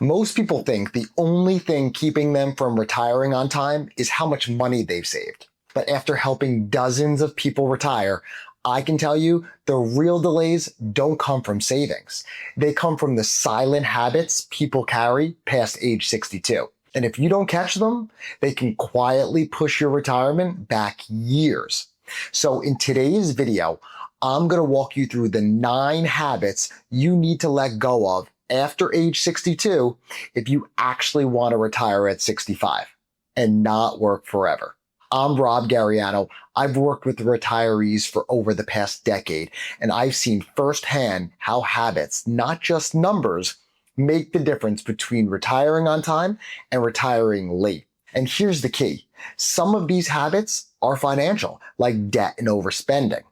Most people think the only thing keeping them from retiring on time is how much money they've saved. But after helping dozens of people retire, I can tell you the real delays don't come from savings. They come from the silent habits people carry past age 62. And if you don't catch them, they can quietly push your retirement back years. So in today's video, I'm going to walk you through the 9 habits you need to let go of after age 62 if you actually want to retire at 65 and not work forever. I'm Rob Gariano. I've worked with retirees for over the past decade, and I've seen firsthand how habits, not just numbers, make the difference between retiring on time and retiring late. And here's the key. Some of these habits are financial, like debt and overspending,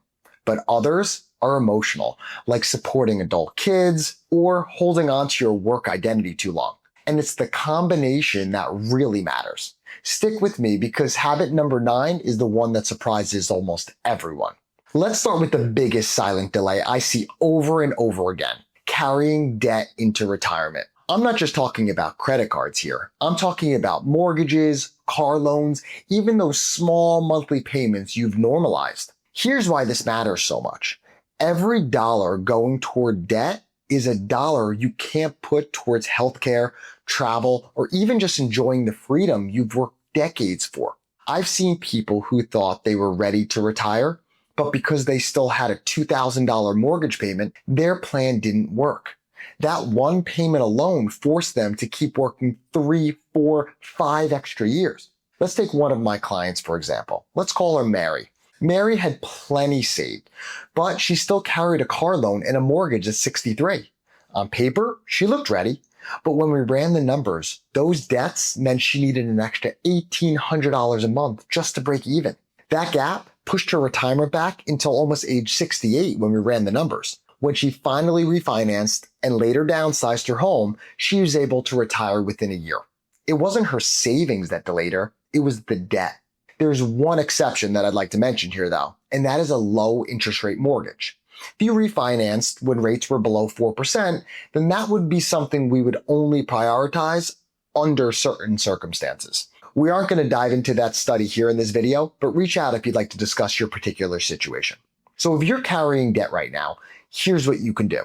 but others are emotional, like supporting adult kids or holding on to your work identity too long. And it's the combination that really matters. Stick with me because habit number 9 is the one that surprises almost everyone. Let's start with the biggest silent delay I see over and over again, carrying debt into retirement. I'm not just talking about credit cards here. I'm talking about mortgages, car loans, even those small monthly payments you've normalized. Here's why this matters so much. Every dollar going toward debt is a dollar you can't put towards healthcare, travel, or even just enjoying the freedom you've worked decades for. I've seen people who thought they were ready to retire, but because they still had a $2,000 mortgage payment, their plan didn't work. That one payment alone forced them to keep working 3, 4, 5 extra years. Let's take one of my clients, for example. Let's call her Mary. Mary had plenty saved, but she still carried a car loan and a mortgage at 63. On paper, she looked ready, but when we ran the numbers, those debts meant she needed an extra $1,800 a month just to break even. That gap pushed her retirement back until almost age 68 when we ran the numbers. When she finally refinanced and later downsized her home, she was able to retire within a year. It wasn't her savings that delayed her, it was the debt. There's one exception that I'd like to mention here though, and that is a low interest rate mortgage. If you refinanced when rates were below 4%, then that would be something we would only prioritize under certain circumstances. We aren't going to dive into that study here in this video, but reach out if you'd like to discuss your particular situation. So if you're carrying debt right now, here's what you can do.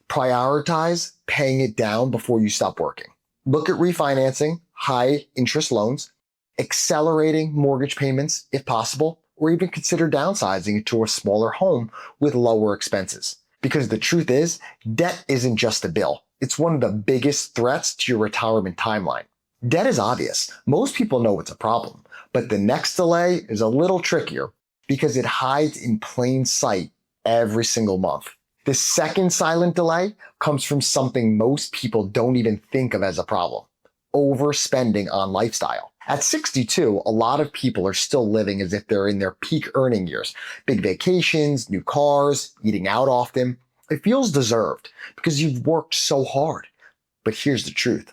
Prioritize paying it down before you stop working. Look at refinancing high interest loans, accelerating mortgage payments if possible, or even consider downsizing it to a smaller home with lower expenses. Because the truth is, debt isn't just a bill. It's one of the biggest threats to your retirement timeline. Debt is obvious. Most people know it's a problem, but the next delay is a little trickier because it hides in plain sight every single month. The second silent delay comes from something most people don't even think of as a problem: overspending on lifestyle. At 62, a lot of people are still living as if they're in their peak earning years. Big vacations, new cars, eating out often. It feels deserved because you've worked so hard. But here's the truth.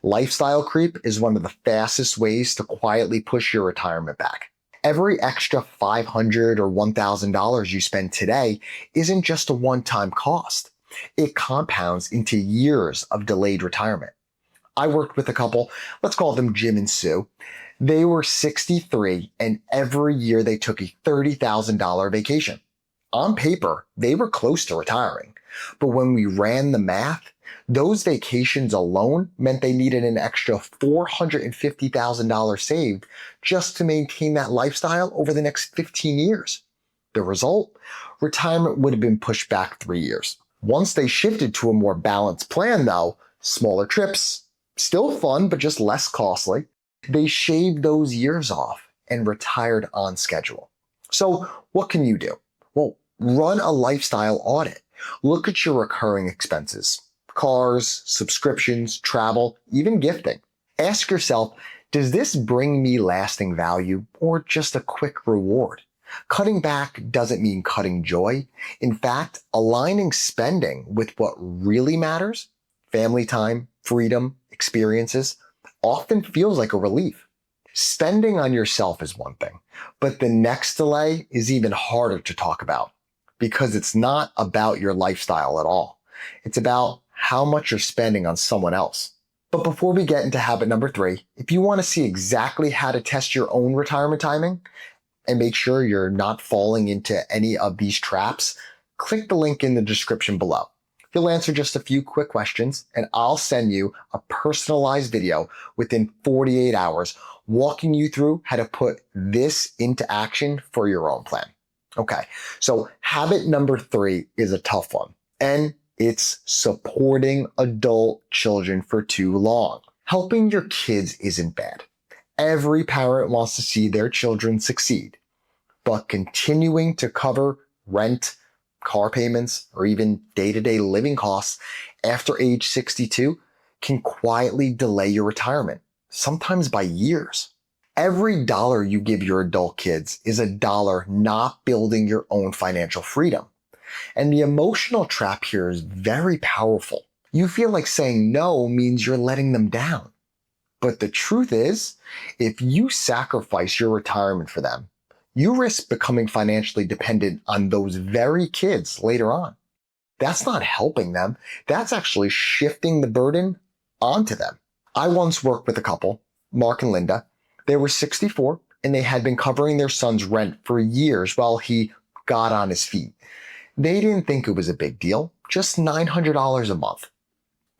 Lifestyle creep is one of the fastest ways to quietly push your retirement back. Every extra $500 or $1,000 you spend today isn't just a one-time cost. It compounds into years of delayed retirement. I worked with a couple, let's call them Jim and Sue. They were 63 and every year they took a $30,000 vacation. On paper, they were close to retiring. But when we ran the math, those vacations alone meant they needed an extra $450,000 saved just to maintain that lifestyle over the next 15 years. The result? Retirement would have been pushed back 3 years. Once they shifted to a more balanced plan though, smaller trips, still fun, but just less costly, they shaved those years off and retired on schedule. So what can you do? Well, run a lifestyle audit. Look at your recurring expenses, cars, subscriptions, travel, even gifting. Ask yourself, does this bring me lasting value or just a quick reward? Cutting back doesn't mean cutting joy. In fact, aligning spending with what really matters, family time, freedom, experiences, often feels like a relief. Spending on yourself is one thing, but the next delay is even harder to talk about because it's not about your lifestyle at all. It's about how much you're spending on someone else. But before we get into habit number 3, if you want to see exactly how to test your own retirement timing and make sure you're not falling into any of these traps, click the link in the description below. You'll answer just a few quick questions, and I'll send you a personalized video within 48 hours walking you through how to put this into action for your own plan. Okay, so habit number 3 is a tough one, and it's supporting adult children for too long. Helping your kids isn't bad. Every parent wants to see their children succeed, but continuing to cover rent, car payments, or even day-to-day living costs after age 62 can quietly delay your retirement, sometimes by years. Every dollar you give your adult kids is a dollar not building your own financial freedom. And the emotional trap here is very powerful. You feel like saying no means you're letting them down. But the truth is, if you sacrifice your retirement for them, you risk becoming financially dependent on those very kids later on. That's not helping them. That's actually shifting the burden onto them. I once worked with a couple, Mark and Linda. They were 64 and they had been covering their son's rent for years while he got on his feet. They didn't think it was a big deal, just $900 a month.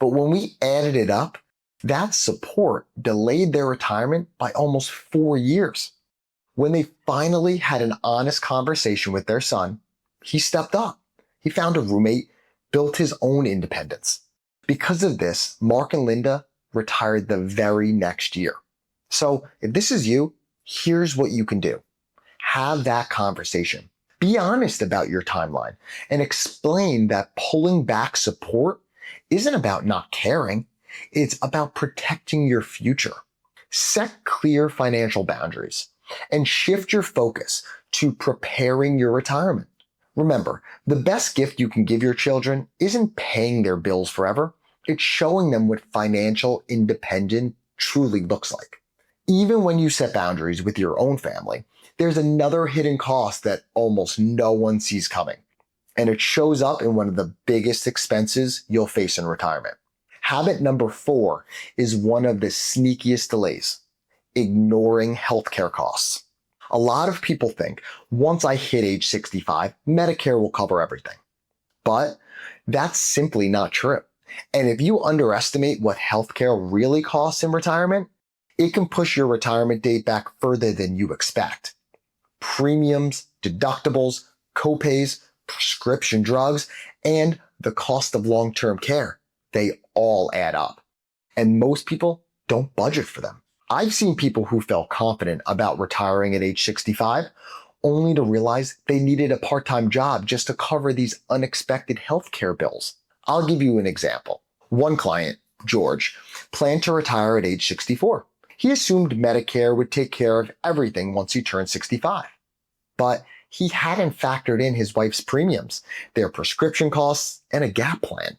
But when we added it up, that support delayed their retirement by almost 4 years. When they finally had an honest conversation with their son, he stepped up. He found a roommate, built his own independence. Because of this, Mark and Linda retired the very next year. So if this is you, here's what you can do. Have that conversation. Be honest about your timeline and explain that pulling back support isn't about not caring. It's about protecting your future. Set clear financial boundaries and shift your focus to preparing your retirement. Remember, the best gift you can give your children isn't paying their bills forever. It's showing them what financial independence truly looks like. Even when you set boundaries with your own family, there's another hidden cost that almost no one sees coming. And it shows up in one of the biggest expenses you'll face in retirement. Habit number 4 is one of the sneakiest delays: ignoring healthcare costs. A lot of people think once I hit age 65, Medicare will cover everything. But that's simply not true. And if you underestimate what healthcare really costs in retirement, it can push your retirement date back further than you expect. Premiums, deductibles, copays, prescription drugs, and the cost of long-term care, they all add up. And most people don't budget for them. I've seen people who felt confident about retiring at age 65 only to realize they needed a part-time job just to cover these unexpected healthcare bills. I'll give you an example. One client, George, planned to retire at age 64. He assumed Medicare would take care of everything once he turned 65. But he hadn't factored in his wife's premiums, their prescription costs, and a gap plan.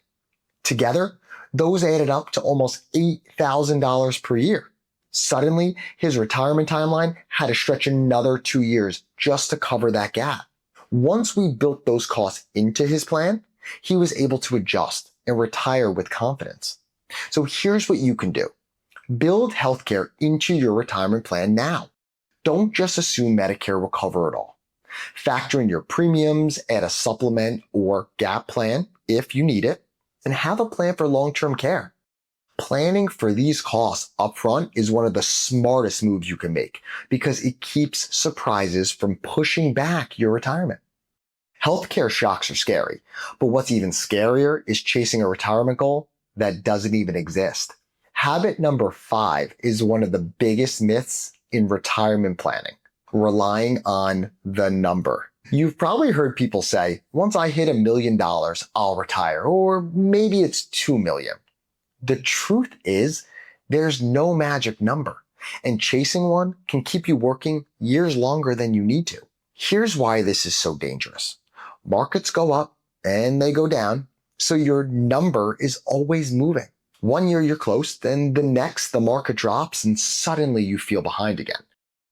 Together, those added up to almost $8,000 per year. Suddenly, his retirement timeline had to stretch another 2 years just to cover that gap. Once we built those costs into his plan, he was able to adjust and retire with confidence. So here's what you can do. Build healthcare into your retirement plan now. Don't just assume Medicare will cover it all. Factor in your premiums, add a supplement or gap plan if you need it, and have a plan for long-term care. Planning for these costs upfront is one of the smartest moves you can make because it keeps surprises from pushing back your retirement. Healthcare shocks are scary, but what's even scarier is chasing a retirement goal that doesn't even exist. Habit number 5 is one of the biggest myths in retirement planning: relying on the number. You've probably heard people say, once I hit $1 million, I'll retire, or maybe it's 2 million. The truth is, there's no magic number, and chasing one can keep you working years longer than you need to. Here's why this is so dangerous. Markets go up and they go down, so your number is always moving. One year you're close, then the next the market drops and suddenly you feel behind again.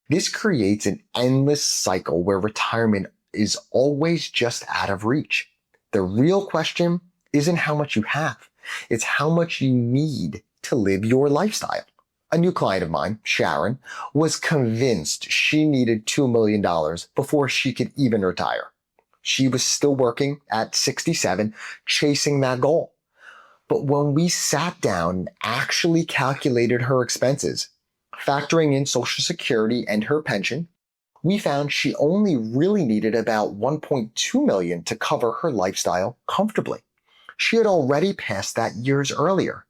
This creates an endless cycle where retirement is always just out of reach. The real question isn't how much you have. It's how much you need to live your lifestyle. A new client of mine, Sharon, was convinced she needed $2 million before she could even retire. She was still working at 67, chasing that goal. But when we sat down and actually calculated her expenses, factoring in Social Security and her pension, we found she only really needed about $1.2 million to cover her lifestyle comfortably. She had already passed that years earlier.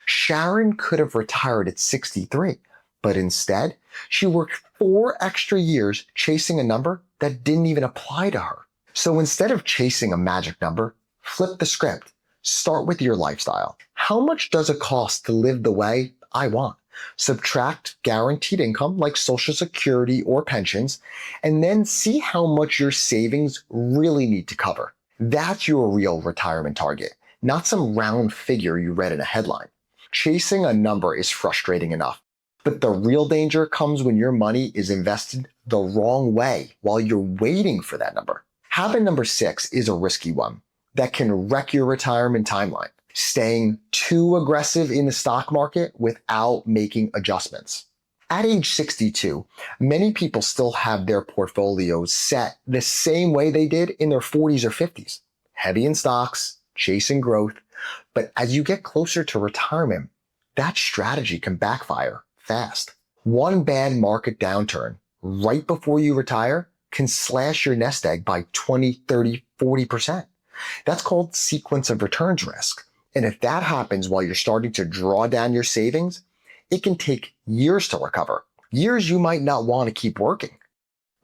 Sharon could have retired at 63, but instead, she worked 4 extra years chasing a number that didn't even apply to her. So instead of chasing a magic number, flip the script. Start with your lifestyle. How much does it cost to live the way I want? Subtract guaranteed income like Social Security or pensions, and then see how much your savings really need to cover. That's your real retirement target, not some round figure you read in a headline. Chasing a number is frustrating enough, but the real danger comes when your money is invested the wrong way while you're waiting for that number. Habit number 6 is a risky one that can wreck your retirement timeline. Staying too aggressive in the stock market without making adjustments. At age 62, many people still have their portfolios set the same way they did in their 40s or 50s. Heavy in stocks, chasing growth. But as you get closer to retirement, that strategy can backfire fast. One bad market downturn right before you retire can slash your nest egg by 20, 30, 40%. That's called sequence of returns risk. And if that happens while you're starting to draw down your savings, it can take years to recover. Years you might not want to keep working.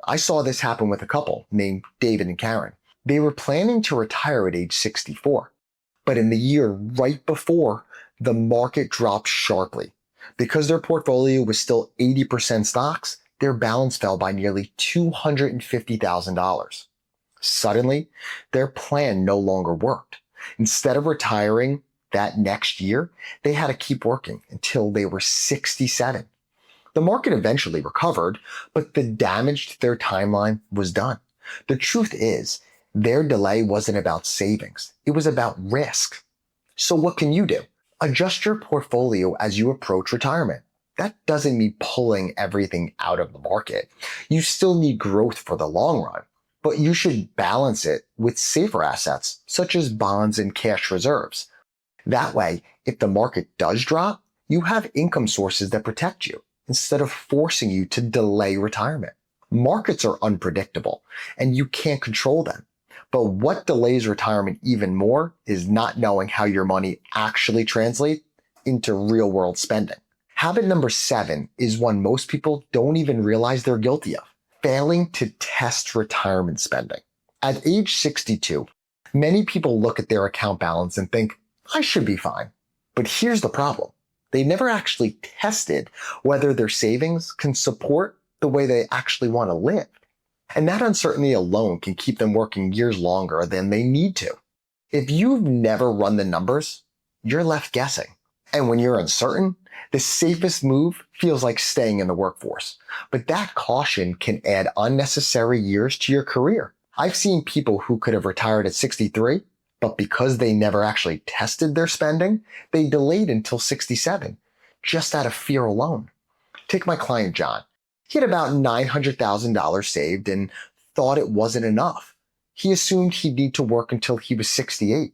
I saw this happen with a couple named David and Karen. They were planning to retire at age 64, but in the year right before, the market dropped sharply. Because their portfolio was still 80% stocks, their balance fell by nearly $250,000. Suddenly, their plan no longer worked. Instead of retiring that next year, they had to keep working until they were 67. The market eventually recovered, but the damage to their timeline was done. The truth is, their delay wasn't about savings. It was about risk. So what can you do? Adjust your portfolio as you approach retirement. That doesn't mean pulling everything out of the market. You still need growth for the long run, but you should balance it with safer assets, such as bonds and cash reserves. That way, if the market does drop, you have income sources that protect you instead of forcing you to delay retirement. Markets are unpredictable, and you can't control them. But what delays retirement even more is not knowing how your money actually translates into real-world spending. Habit number 7 is one most people don't even realize they're guilty of: failing to test retirement spending. At age 62, many people look at their account balance and think, I should be fine. But here's the problem. They never actually tested whether their savings can support the way they actually want to live. And that uncertainty alone can keep them working years longer than they need to. If you've never run the numbers, you're left guessing. And when you're uncertain, the safest move feels like staying in the workforce. But that caution can add unnecessary years to your career. I've seen people who could have retired at 63, but because they never actually tested their spending, they delayed until 67, just out of fear alone. Take my client, John. He had about $900,000 saved and thought it wasn't enough. He assumed he'd need to work until he was 68.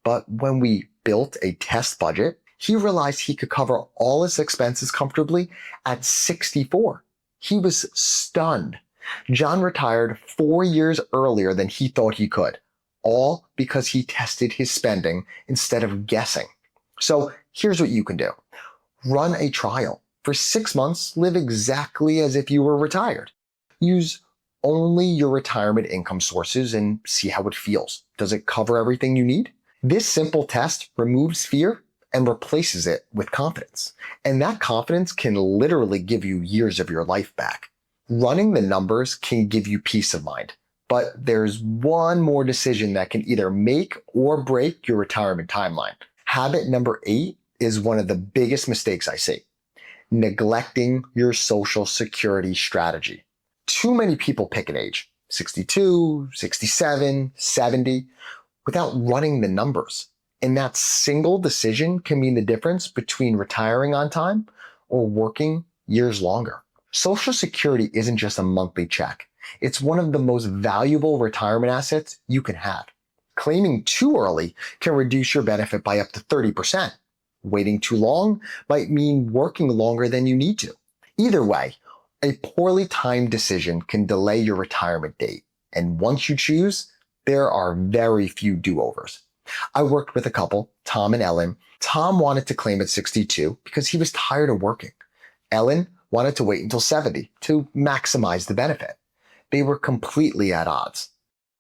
But when we built a test budget, he realized he could cover all his expenses comfortably at 64. He was stunned. John retired 4 years earlier than he thought he could, all because he tested his spending instead of guessing. So here's what you can do. Run a trial. For 6 months, live exactly as if you were retired. Use only your retirement income sources and see how it feels. Does it cover everything you need? This simple test removes fear and replaces it with confidence. And that confidence can literally give you years of your life back. Running the numbers can give you peace of mind. But there's one more decision that can either make or break your retirement timeline. Habit number 8 is one of the biggest mistakes I see: neglecting your Social Security strategy. Too many people pick an age, 62, 67, 70, without running the numbers. And that single decision can mean the difference between retiring on time or working years longer. Social Security isn't just a monthly check. It's one of the most valuable retirement assets you can have. Claiming too early can reduce your benefit by up to 30%. Waiting too long might mean working longer than you need to. Either way, a poorly timed decision can delay your retirement date. And once you choose, there are very few do-overs. I worked with a couple, Tom and Ellen. Tom wanted to claim at 62 because he was tired of working. Ellen wanted to wait until 70 to maximize the benefit. They were completely at odds.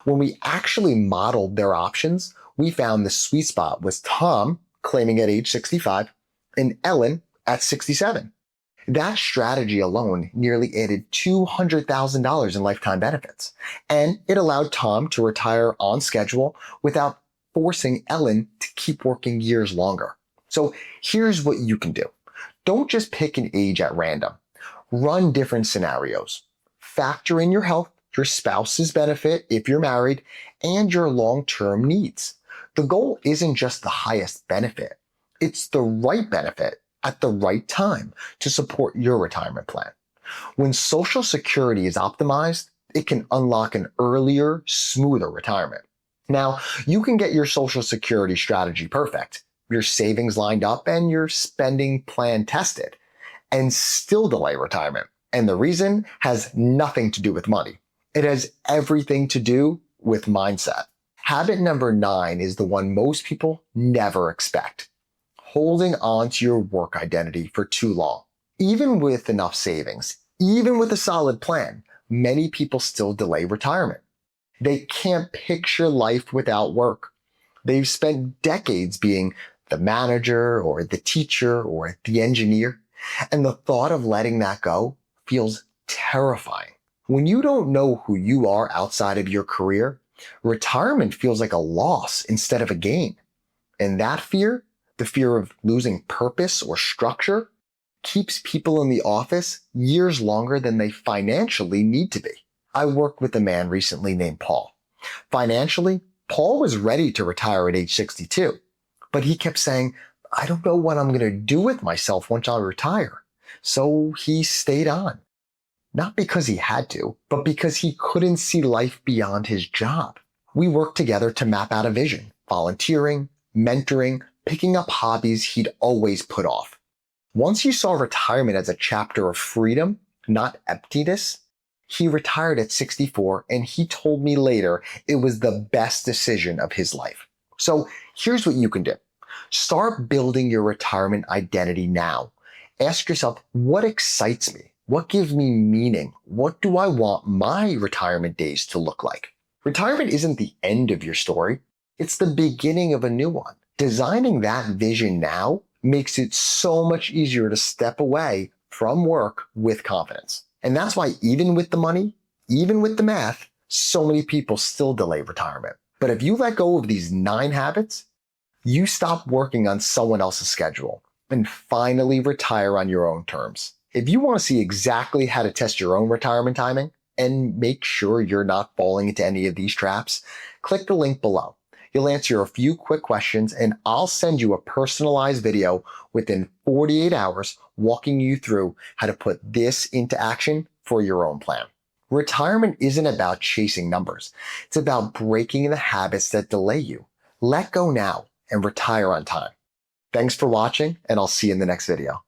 When we actually modeled their options, we found the sweet spot was Tom claiming at age 65 and Ellen at 67. That strategy alone nearly added $200,000 in lifetime benefits, and it allowed Tom to retire on schedule without forcing Ellen to keep working years longer. So here's what you can do. Don't just pick an age at random. Run different scenarios. Factor in your health, your spouse's benefit if you're married, and your long-term needs. The goal isn't just the highest benefit. It's the right benefit at the right time to support your retirement plan. When Social Security is optimized, it can unlock an earlier, smoother retirement. Now, you can get your Social Security strategy perfect, your savings lined up, and your spending plan tested, and still delay retirement. And the reason has nothing to do with money. It has everything to do with mindset. Habit number 9 is the one most people never expect. Holding on to your work identity for too long. Even with enough savings, even with a solid plan, many people still delay retirement. They can't picture life without work. They've spent decades being the manager or the teacher or the engineer, and the thought of letting that go feels terrifying. When you don't know who you are outside of your career, retirement feels like a loss instead of a gain. And that fear, the fear of losing purpose or structure, keeps people in the office years longer than they financially need to be. I worked with a man recently named Paul. Financially, Paul was ready to retire at age 62, but he kept saying, I don't know what I'm going to do with myself once I retire. So he stayed on. Not because he had to, but because he couldn't see life beyond his job. We worked together to map out a vision, volunteering, mentoring, picking up hobbies he'd always put off. Once he saw retirement as a chapter of freedom, not emptiness, he retired at 64, and he told me later it was the best decision of his life. So here's what you can do. Start building your retirement identity now. Ask yourself, what excites me? What gives me meaning? What do I want my retirement days to look like? Retirement isn't the end of your story. It's the beginning of a new one. Designing that vision now makes it so much easier to step away from work with confidence. And that's why even with the money, even with the math, so many people still delay retirement. But if you let go of these 9 habits, you stop working on someone else's schedule and finally retire on your own terms. If you want to see exactly how to test your own retirement timing and make sure you're not falling into any of these traps, click the link below. You'll answer a few quick questions and I'll send you a personalized video within 48 hours walking you through how to put this into action for your own plan. Retirement isn't about chasing numbers. It's about breaking the habits that delay you. Let go now and retire on time. Thanks for watching, and I'll see you in the next video.